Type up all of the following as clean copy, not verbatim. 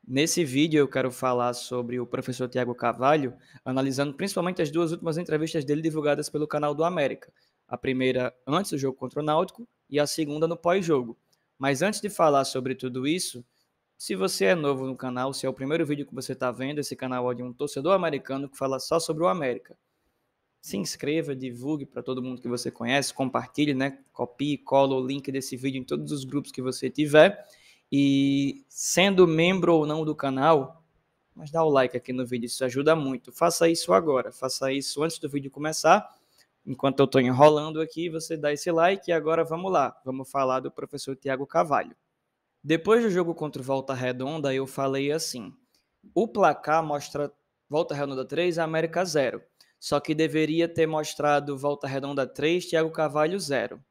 Nesse vídeo eu quero falar sobre o professor Tiago Carvalho, analisando principalmente as duas últimas entrevistas dele divulgadas pelo canal do América. A primeira antes do jogo contra o Náutico e a segunda no pós-jogo. Mas antes de falar sobre tudo isso, se você é novo no canal, se é o primeiro vídeo que você está vendo, esse canal é de um torcedor americano que fala só sobre o América. Se inscreva, divulgue para todo mundo que você conhece, compartilhe, né? Copie e cola o link desse vídeo em todos os grupos que você tiver. E sendo membro ou não do canal, mas dá o like aqui no vídeo, isso ajuda muito. Faça isso agora, faça isso antes do vídeo começar. Enquanto eu estou enrolando aqui, você dá esse like e agora vamos lá. Vamos falar do professor Tiago Carvalho. Depois do jogo contra o Volta Redonda, eu falei assim: o placar mostra Volta Redonda 3, América 0. Só que deveria ter mostrado Volta Redonda 3, Tiago Carvalho 0.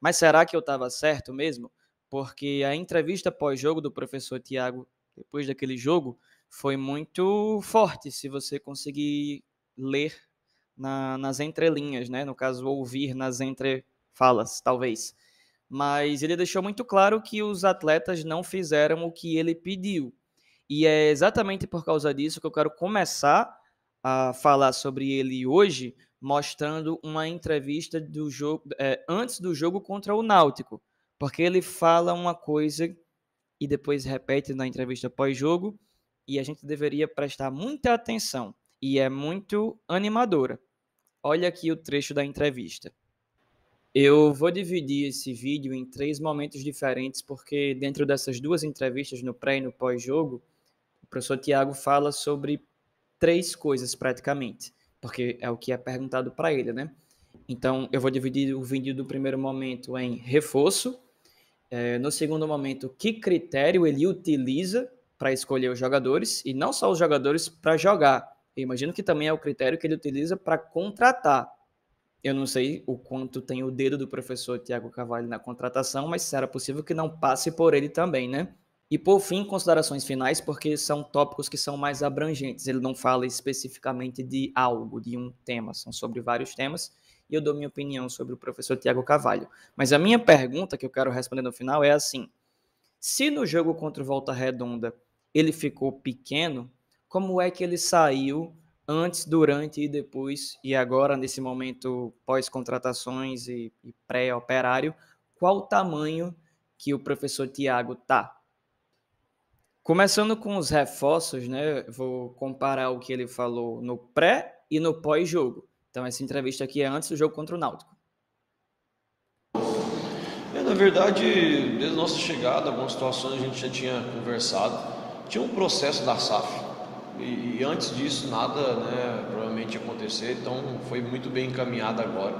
Mas será que eu estava certo mesmo? Porque a entrevista pós-jogo do professor Tiago, depois daquele jogo, foi muito forte, se você conseguir ler nas entrelinhas, né? No caso, ouvir nas entrefalas, talvez. Mas ele deixou muito claro que os atletas não fizeram o que ele pediu. E é exatamente por causa disso que eu quero começar a falar sobre ele hoje, mostrando uma entrevista do jogo antes do jogo contra o Náutico, porque ele fala uma coisa e depois repete na entrevista pós-jogo, e a gente deveria prestar muita atenção, e é muito animadora. Olha aqui o trecho da entrevista. Eu vou dividir esse vídeo em 3 momentos diferentes, porque dentro dessas 2 entrevistas, no pré e no pós-jogo, o professor Tiago fala sobre 3 coisas praticamente, porque é o que é perguntado para ele, né? Então, eu vou dividir o vídeo do primeiro momento em reforço, no segundo momento, que critério ele utiliza para escolher os jogadores, e não só os jogadores para jogar. Eu imagino que também é o critério que ele utiliza para contratar. Eu não sei o quanto tem o dedo do professor Tiago Carvalho na contratação, mas será possível que não passe por ele também, né? E por fim, considerações finais, porque são tópicos que são mais abrangentes. Ele não fala especificamente de algo, de um tema, são sobre vários temas, e eu dou minha opinião sobre o professor Tiago Carvalho. Mas a minha pergunta que eu quero responder no final é assim: se no jogo contra o Volta Redonda ele ficou pequeno, como é que ele saiu antes, durante e depois, e agora nesse momento pós-contratações e pré-operário, qual o tamanho que o professor Tiago tá? Começando com os reforços, né? Vou comparar o que ele falou no pré e no pós-jogo. Então, essa entrevista aqui é antes do jogo contra o Náutico. Na verdade, desde a nossa chegada, algumas situações a gente já tinha conversado. Tinha um processo da SAF e antes disso nada, né, provavelmente ia acontecer, então foi muito bem encaminhado agora.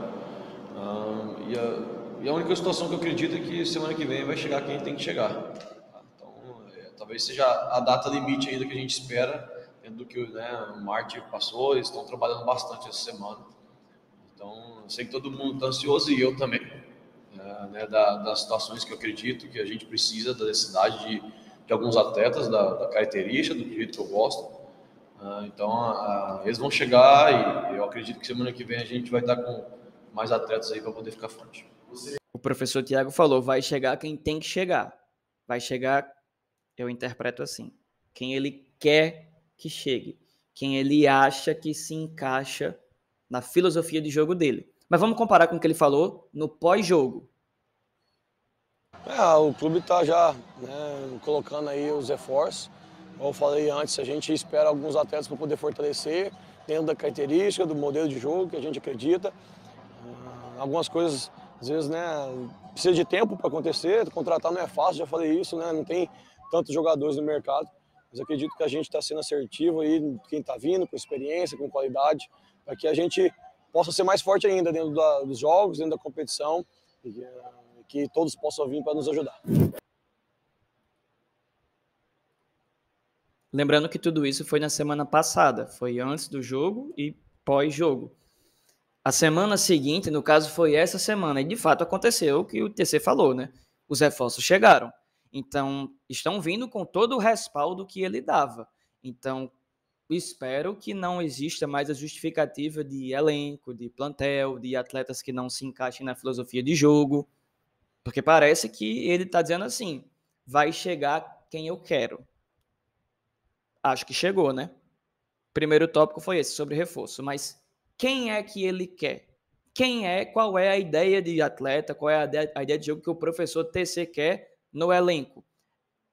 E a única situação que eu acredito é que semana que vem vai chegar quem tem que chegar. Então, talvez seja a data limite ainda que a gente espera, dentro do que, né, o Marte passou. Eles estão trabalhando bastante essa semana. Então, eu sei que todo mundo está ansioso e eu também, né, das situações que eu acredito que a gente precisa da necessidade de alguns atletas, da característica, do jeito que eu gosto. Então, eles vão chegar e eu acredito que semana que vem a gente vai estar com mais atletas aí para poder ficar forte. O professor Tiago falou: vai chegar quem tem que chegar. Vai chegar, eu interpreto assim, quem ele quer que chegue, quem ele acha que se encaixa na filosofia de jogo dele. Mas vamos comparar com o que ele falou no pós-jogo. O clube está já, né, colocando aí os reforços. Como eu falei antes, a gente espera alguns atletas para poder fortalecer dentro da característica, do modelo de jogo que a gente acredita. Algumas coisas, às vezes, né, precisa de tempo para acontecer. Contratar não é fácil, já falei isso, né, não tem tantos jogadores no mercado. Mas acredito que a gente está sendo assertivo aí, quem está vindo, com experiência, com qualidade, para que a gente possa ser mais forte ainda dentro dos jogos, dentro da competição, e que todos possam vir para nos ajudar. Lembrando que tudo isso foi na semana passada, foi antes do jogo e pós-jogo. A semana seguinte, no caso, foi essa semana, e de fato aconteceu o que o TC falou, né? Os reforços chegaram. Então, estão vindo com todo o respaldo que ele dava. Então, espero que não exista mais a justificativa de elenco, de plantel, de atletas que não se encaixem na filosofia de jogo, porque parece que ele está dizendo assim: vai chegar quem eu quero. Acho que chegou, né? Primeiro tópico foi esse, sobre reforço. Mas quem é que ele quer? Qual é a ideia de atleta, qual é a ideia de jogo que o professor TC quer no elenco?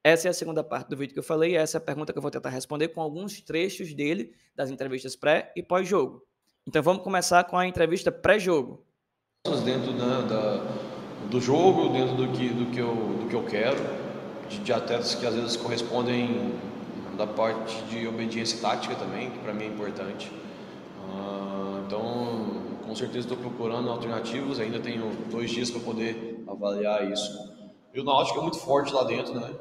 Essa é a segunda parte do vídeo que eu falei, essa é a pergunta que eu vou tentar responder com alguns trechos dele, das entrevistas pré e pós-jogo. Então vamos começar com a entrevista pré-jogo. Dentro, né, do jogo, dentro do que eu quero, de atletas que às vezes correspondem da parte de obediência tática também, que para mim é importante. Então, com certeza estou procurando alternativas, ainda tenho 2 dias para poder avaliar isso. E o Náutico é muito forte lá dentro, né?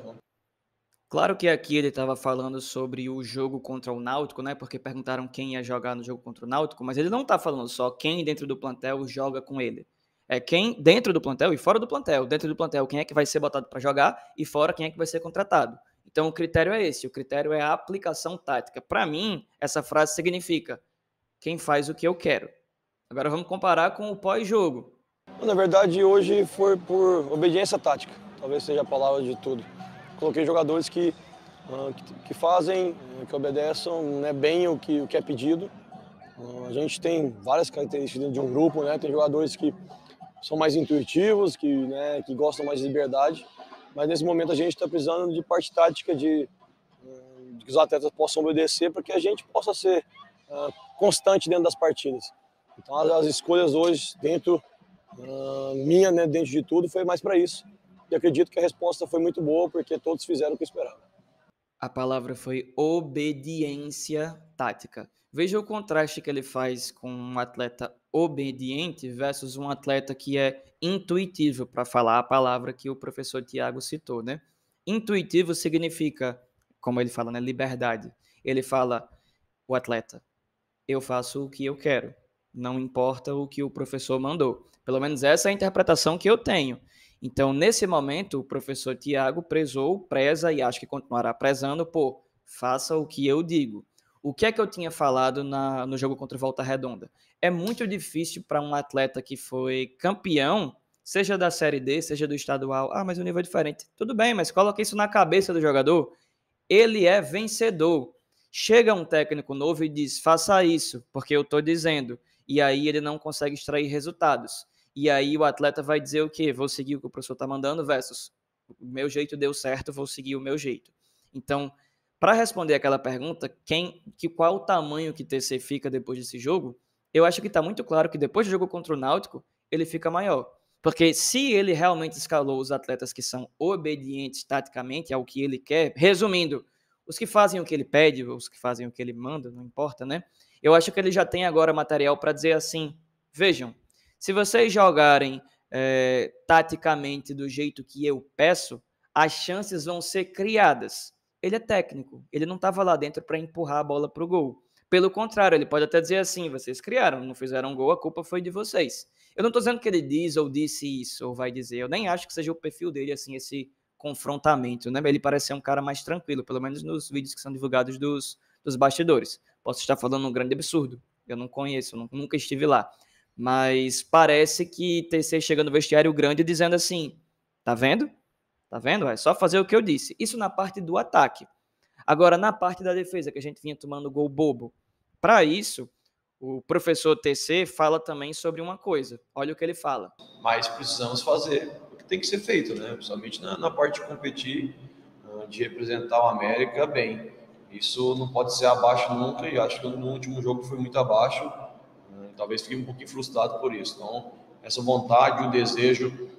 Claro que aqui ele estava falando sobre o jogo contra o Náutico, né? Porque perguntaram quem ia jogar no jogo contra o Náutico, mas ele não está falando só quem dentro do plantel joga com ele. É quem dentro do plantel e fora do plantel. Dentro do plantel, quem é que vai ser botado para jogar e fora quem é que vai ser contratado. Então o critério é esse, o critério é a aplicação tática. Para mim, essa frase significa quem faz o que eu quero. Agora vamos comparar com o pós-jogo. Na verdade, hoje foi por obediência tática, talvez seja a palavra de tudo. Coloquei jogadores que fazem, que obedecem, né, bem o que é pedido. A gente tem várias características dentro de um grupo, né? Tem jogadores que são mais intuitivos, que gostam mais de liberdade, mas nesse momento a gente está precisando de parte tática, de que os atletas possam obedecer para que a gente possa ser constante dentro das partidas. Então as escolhas hoje, minha, né, dentro de tudo, foi mais para isso. E acredito que a resposta foi muito boa, porque todos fizeram o que esperavam. A palavra foi obediência tática. Veja o contraste que ele faz com um atleta obediente versus um atleta que é intuitivo, para falar a palavra que o professor Tiago citou, né? Intuitivo significa, como ele fala, né, liberdade. Ele fala, o atleta, eu faço o que eu quero, não importa o que o professor mandou. Pelo menos essa é a interpretação que eu tenho. Então, nesse momento, o professor Tiago preza e acho que continuará prezando por faça o que eu digo. O que é que eu tinha falado no jogo contra o Volta Redonda? É muito difícil para um atleta que foi campeão, seja da Série D, seja do estadual. Ah, mas o nível é diferente. Tudo bem, mas coloca isso na cabeça do jogador. Ele é vencedor. Chega um técnico novo e diz, faça isso, porque eu estou dizendo. E aí ele não consegue extrair resultados. E aí o atleta vai dizer o quê? Vou seguir o que o professor está mandando versus o meu jeito deu certo, vou seguir o meu jeito. Então, para responder aquela pergunta, qual o tamanho que TC fica depois desse jogo, eu acho que está muito claro que depois do jogo contra o Náutico, ele fica maior. Porque se ele realmente escalou os atletas que são obedientes taticamente ao que ele quer, resumindo, os que fazem o que ele pede, os que fazem o que ele manda, não importa, né? Eu acho que ele já tem agora material para dizer assim, vejam, se vocês jogarem taticamente do jeito que eu peço, as chances vão ser criadas. Ele é técnico, ele não estava lá dentro para empurrar a bola para o gol. Pelo contrário, ele pode até dizer assim, vocês criaram, não fizeram gol, a culpa foi de vocês. Eu não estou dizendo que ele diz ou disse isso, ou vai dizer, eu nem acho que seja o perfil dele, assim, esse confrontamento, né? Ele parece ser um cara mais tranquilo, pelo menos nos vídeos que são divulgados dos bastidores. Posso estar falando um grande absurdo, eu não conheço, nunca estive lá. Mas parece que TC chega no vestiário grande dizendo assim, tá vendo? Tá vendo? É só fazer o que eu disse. Isso na parte do ataque. Agora, na parte da defesa, que a gente vinha tomando gol bobo. Para isso, o professor TC fala também sobre uma coisa. Olha o que ele fala. Mas precisamos fazer o que tem que ser feito, né? Principalmente na parte de competir, de representar o América bem. Isso não pode ser abaixo nunca, e acho que no último jogo foi muito abaixo. Talvez fique um pouquinho frustrado por isso. Então, essa vontade, o desejo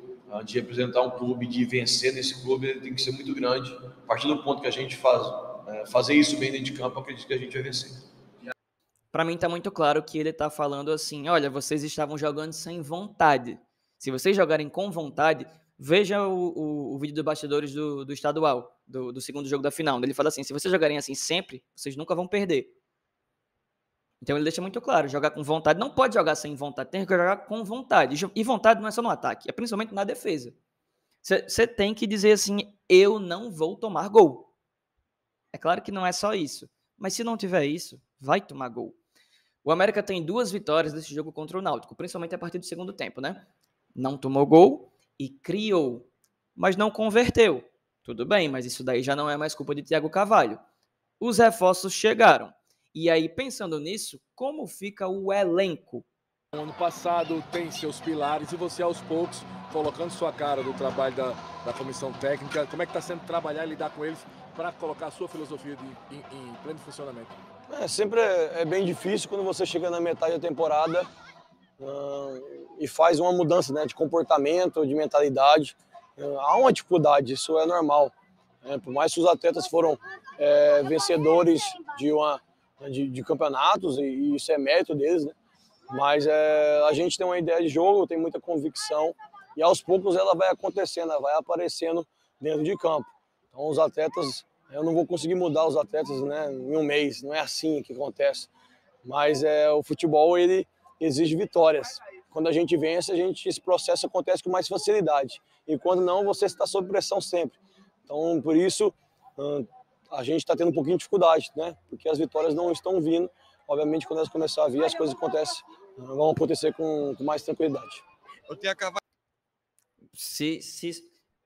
de representar um clube, de vencer nesse clube, tem que ser muito grande. A partir do ponto que a gente fazer isso bem dentro de campo, acredito que a gente vai vencer. Para mim está muito claro que ele está falando assim, olha, vocês estavam jogando sem vontade. Se vocês jogarem com vontade, veja o vídeo dos bastidores do estadual, do segundo jogo da final. Ele fala assim, se vocês jogarem assim sempre, vocês nunca vão perder. Então ele deixa muito claro, jogar com vontade, não pode jogar sem vontade, tem que jogar com vontade. E vontade não é só no ataque, é principalmente na defesa. Você tem que dizer assim, eu não vou tomar gol. É claro que não é só isso, mas se não tiver isso, vai tomar gol. O América tem 2 vitórias desse jogo contra o Náutico, principalmente a partir do segundo tempo, né? Não tomou gol e criou, mas não converteu. Tudo bem, mas isso daí já não é mais culpa de Thiago Carvalho. os reforços chegaram. E aí, pensando nisso, como fica o elenco? O ano passado tem seus pilares e você, aos poucos, colocando sua cara do trabalho da comissão técnica, como é que está sendo trabalhar e lidar com eles para colocar a sua filosofia em pleno funcionamento? Sempre é bem difícil quando você chega na metade da temporada e faz uma mudança, né, de comportamento, de mentalidade. Há uma dificuldade, isso é normal. Por mais que os atletas foram vencedores de campeonatos, e isso é mérito deles, né? Mas a gente tem uma ideia de jogo, tem muita convicção, e aos poucos ela vai acontecendo, ela vai aparecendo dentro de campo. Então os atletas, eu não vou conseguir mudar os atletas, né, em um mês, não é assim que acontece. Mas o futebol, ele exige vitórias. Quando a gente vence, esse processo acontece com mais facilidade. E quando não, você está sob pressão sempre. Então, por isso, a gente está tendo um pouquinho de dificuldade, né? Porque as vitórias não estão vindo. Obviamente, quando elas começarem a vir, as coisas vão acontecer com mais tranquilidade.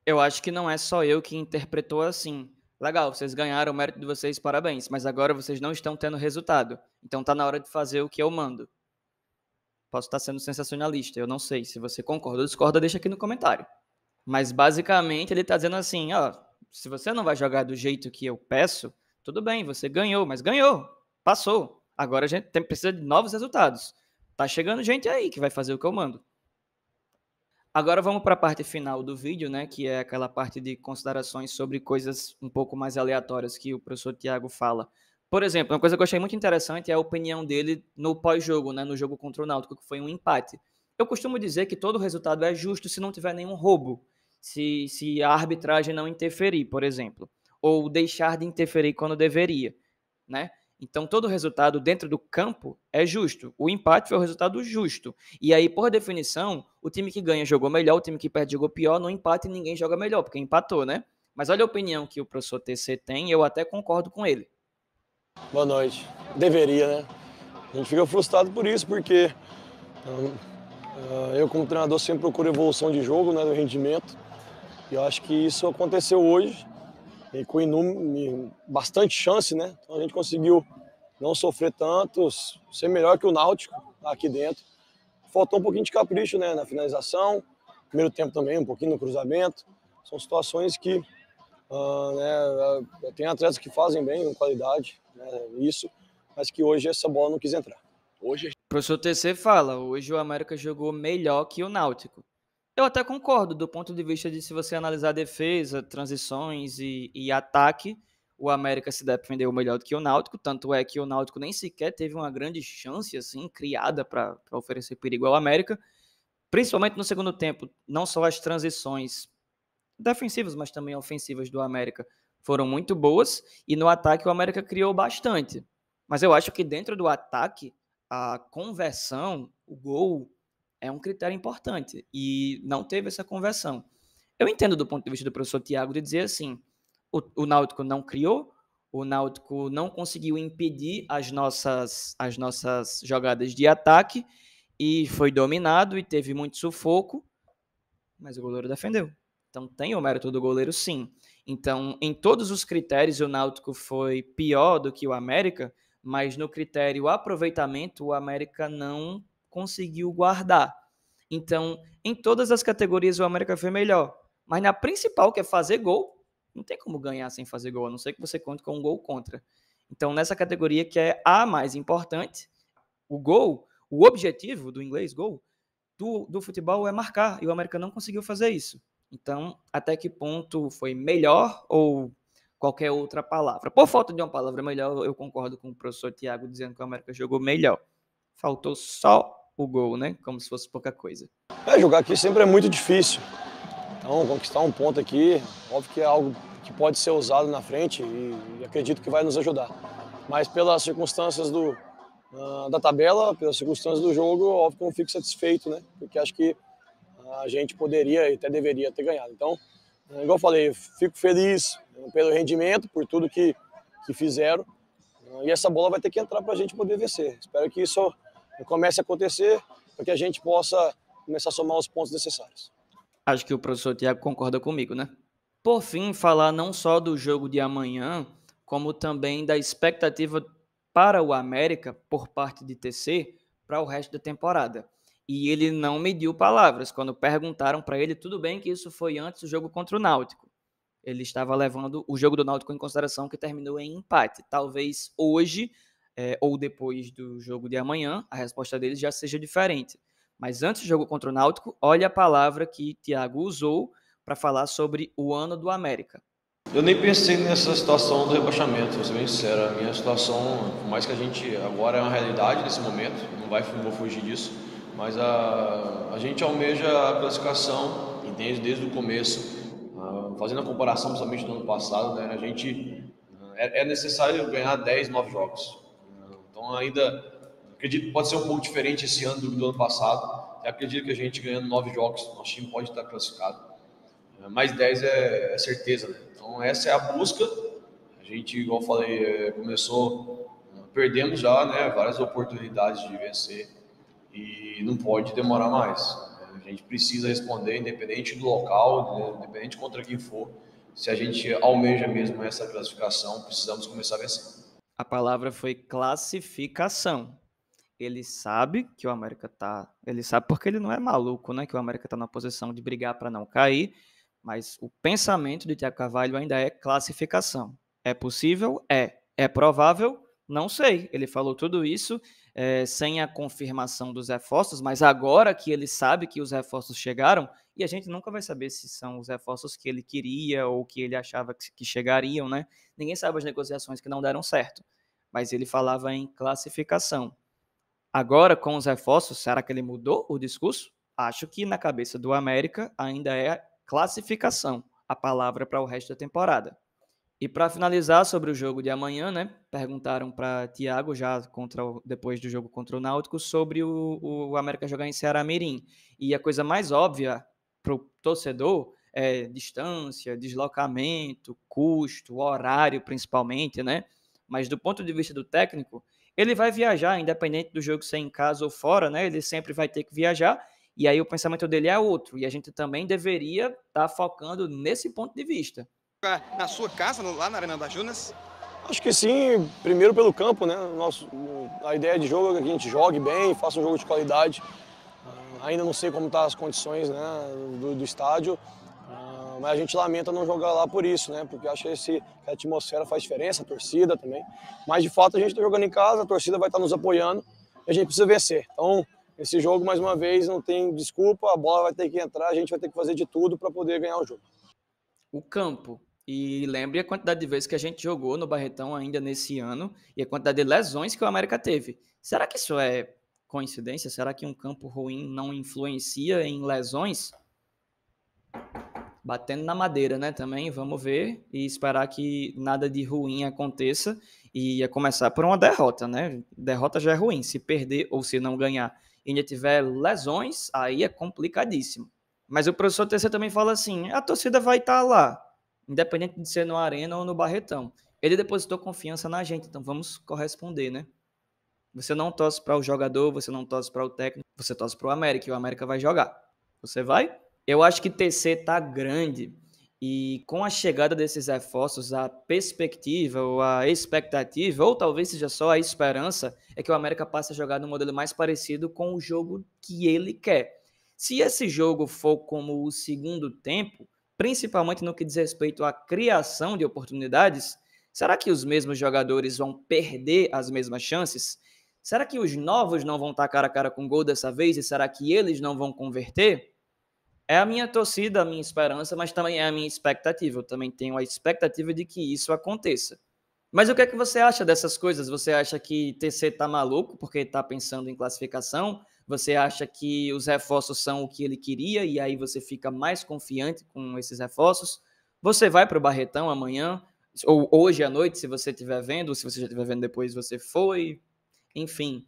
Eu acho que não é só eu que interpretou assim. Legal, vocês ganharam, o mérito de vocês, parabéns. Mas agora vocês não estão tendo resultado. Então tá na hora de fazer o que eu mando. Posso estar sendo sensacionalista, eu não sei. Se você concorda ou discorda, deixa aqui no comentário. Mas basicamente ele tá dizendo assim, ó, se você não vai jogar do jeito que eu peço, tudo bem, você ganhou, mas ganhou, passou. Agora a gente precisa de novos resultados. Tá chegando gente aí que vai fazer o que eu mando. Agora vamos para a parte final do vídeo, né, que é aquela parte de considerações sobre coisas um pouco mais aleatórias que o professor Thiago fala. Por exemplo, uma coisa que eu achei muito interessante é a opinião dele no pós-jogo, né, no jogo contra o Náutico, que foi um empate. Eu costumo dizer que todo resultado é justo se não tiver nenhum roubo, se a arbitragem não interferir, por exemplo, ou deixar de interferir quando deveria, né? Então, todo resultado dentro do campo é justo. O empate foi o resultado justo. E aí, por definição, o time que ganha jogou melhor, o time que perde jogou pior. No empate, ninguém joga melhor, porque empatou, né? Mas olha a opinião que o professor TC tem, e eu até concordo com ele. Boa noite. Deveria, né? A gente fica frustrado por isso, porque eu, como treinador, sempre procuro evolução de jogo, né, do rendimento. E eu acho que isso aconteceu hoje. E com bastante chance, né? Então a gente conseguiu não sofrer tanto, ser melhor que o Náutico aqui dentro. Faltou um pouquinho de capricho, né, na finalização, primeiro tempo também, um pouquinho no cruzamento. São situações que tem atletas que fazem bem, com qualidade, né, isso, mas que hoje essa bola não quis entrar. O professor TC fala, hoje o América jogou melhor que o Náutico. Eu até concordo, do ponto de vista de se você analisar defesa, transições e ataque, o América se defendeu melhor do que o Náutico, tanto é que o Náutico nem sequer teve uma grande chance assim criada para oferecer perigo ao América, principalmente no segundo tempo. Não só as transições defensivas, mas também ofensivas do América foram muito boas, e no ataque o América criou bastante. Mas eu acho que dentro do ataque, a conversão, o gol, é um critério importante, e não teve essa conversão. Eu entendo do ponto de vista do professor Thiago de dizer assim, o Náutico não criou, o Náutico não conseguiu impedir as nossas jogadas de ataque, e foi dominado e teve muito sufoco, mas o goleiro defendeu. Então tem o mérito do goleiro, sim. Então, em todos os critérios, o Náutico foi pior do que o América, mas no critério aproveitamento, o América não conseguiu guardar. Então, em todas as categorias, o América foi melhor. Mas na principal, que é fazer gol, não tem como ganhar sem fazer gol, a não ser que você conte com um gol contra. Então, nessa categoria que é a mais importante, o gol, o objetivo do inglês, gol, do futebol é marcar, e o América não conseguiu fazer isso. Então, até que ponto foi melhor ou qualquer outra palavra? Por falta de uma palavra melhor, eu concordo com o professor Thiago dizendo que o América jogou melhor. Faltou só o gol, né? Como se fosse pouca coisa. Jogar aqui sempre é muito difícil. Então, conquistar um ponto aqui, óbvio que é algo que pode ser usado na frente e acredito que vai nos ajudar. Mas pelas circunstâncias da tabela, pelas circunstâncias do jogo, óbvio que eu não fico satisfeito, né? Porque acho que a gente poderia e até deveria ter ganhado. Então, igual eu falei, fico feliz pelo rendimento, por tudo que fizeram. E essa bola vai ter que entrar para a gente poder vencer. Espero que isso comece a acontecer, para que a gente possa começar a somar os pontos necessários. Acho que o professor Thiago concorda comigo, né? Por fim, falar não só do jogo de amanhã, como também da expectativa para o América por parte de TC para o resto da temporada. E ele não mediu palavras quando perguntaram para ele, tudo bem que isso foi antes do jogo contra o Náutico. Ele estava levando o jogo do Náutico em consideração, que terminou em empate. Talvez hoje, ou depois do jogo de amanhã, a resposta deles já seja diferente. Mas antes do jogo contra o Náutico, olha a palavra que Thiago usou para falar sobre o ano do América. Eu nem pensei nessa situação do rebaixamento, vou ser bem sincero. A minha situação, por mais que a gente agora é uma realidade nesse momento, não vou fugir disso, mas a gente almeja a classificação e desde o começo, fazendo a comparação principalmente do ano passado, né, a gente é necessário ganhar 10, 9 jogos. Então ainda acredito que pode ser um pouco diferente esse ano do ano passado. Eu acredito que a gente ganhando 9 jogos, nosso time pode estar classificado. Mais 10 é certeza, né? Então essa é a busca. A gente, igual eu falei, perdemos já, né, várias oportunidades de vencer e não pode demorar mais. A gente precisa responder, independente do local, independente contra quem for. Se a gente almeja mesmo essa classificação, precisamos começar a vencer. A palavra foi classificação. Ele sabe que o América tá... Ele sabe porque ele não é maluco, né? Que o América está na posição de brigar para não cair. Mas o pensamento de Thiago Carvalho ainda é classificação. É possível? É. É provável? Não sei. Ele falou tudo isso sem a confirmação dos reforços, mas agora que ele sabe que os reforços chegaram, e a gente nunca vai saber se são os reforços que ele queria ou que ele achava que chegariam, né? Ninguém sabe as negociações que não deram certo. Mas ele falava em classificação. Agora, com os reforços, será que ele mudou o discurso? Acho que na cabeça do América ainda é classificação, a palavra para o resto da temporada. E para finalizar sobre o jogo de amanhã, né? Perguntaram para Thiago já depois do jogo contra o Náutico sobre o América jogar em Ceará Mirim. E a coisa mais óbvia para o torcedor é distância, deslocamento, custo, horário principalmente, né? Mas do ponto de vista do técnico, ele vai viajar, independente do jogo ser em casa ou fora, né? Ele sempre vai ter que viajar. E aí o pensamento dele é outro. E a gente também deveria estar focando nesse ponto de vista. Na sua casa, lá na Arena das Dunas? Acho que sim, primeiro pelo campo, né? A ideia de jogo é que a gente jogue bem, faça um jogo de qualidade. Ainda não sei como estão as condições, né, do estádio, mas a gente lamenta não jogar lá por isso, né? Porque acho que a atmosfera faz diferença, a torcida também. Mas de fato a gente está jogando em casa, a torcida vai estar nos apoiando e a gente precisa vencer. Então, esse jogo, mais uma vez, não tem desculpa, a bola vai ter que entrar, a gente vai ter que fazer de tudo para poder ganhar o jogo. O campo. E lembre a quantidade de vezes que a gente jogou no Barretão ainda nesse ano e a quantidade de lesões que o América teve. Será que isso é coincidência? Será que um campo ruim não influencia em lesões? Batendo na madeira, né? Também vamos ver e esperar que nada de ruim aconteça e ia começar por uma derrota, né? Derrota já é ruim. Se perder ou se não ganhar e ainda tiver lesões, aí é complicadíssimo. Mas o professor TC também fala assim, a torcida vai estar lá, independente de ser no Arena ou no Barretão. Ele depositou confiança na gente, então vamos corresponder, né? Você não torce para o jogador, você não torce para o técnico, você torce para o América e o América vai jogar. Você vai? Eu acho que TC tá grande e com a chegada desses reforços, a perspectiva ou a expectativa, ou talvez seja só a esperança, é que o América passe a jogar no modelo mais parecido com o jogo que ele quer. Se esse jogo for como o segundo tempo, principalmente no que diz respeito à criação de oportunidades, será que os mesmos jogadores vão perder as mesmas chances? Será que os novos não vão estar cara a cara com gol dessa vez? E será que eles não vão converter? É a minha torcida, a minha esperança, mas também é a minha expectativa. Eu também tenho a expectativa de que isso aconteça. Mas o que é que você acha dessas coisas? Você acha que TC tá maluco porque está pensando em classificação? Você acha que os reforços são o que ele queria e aí você fica mais confiante com esses reforços? Você vai para o Barretão amanhã, ou hoje à noite, se você estiver vendo, se você já estiver vendo depois, você foi. Enfim,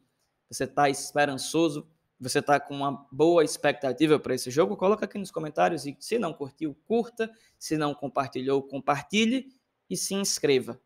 você está esperançoso, você está com uma boa expectativa para esse jogo? Coloca aqui nos comentários e se não curtiu, curta. Se não compartilhou, compartilhe e se inscreva.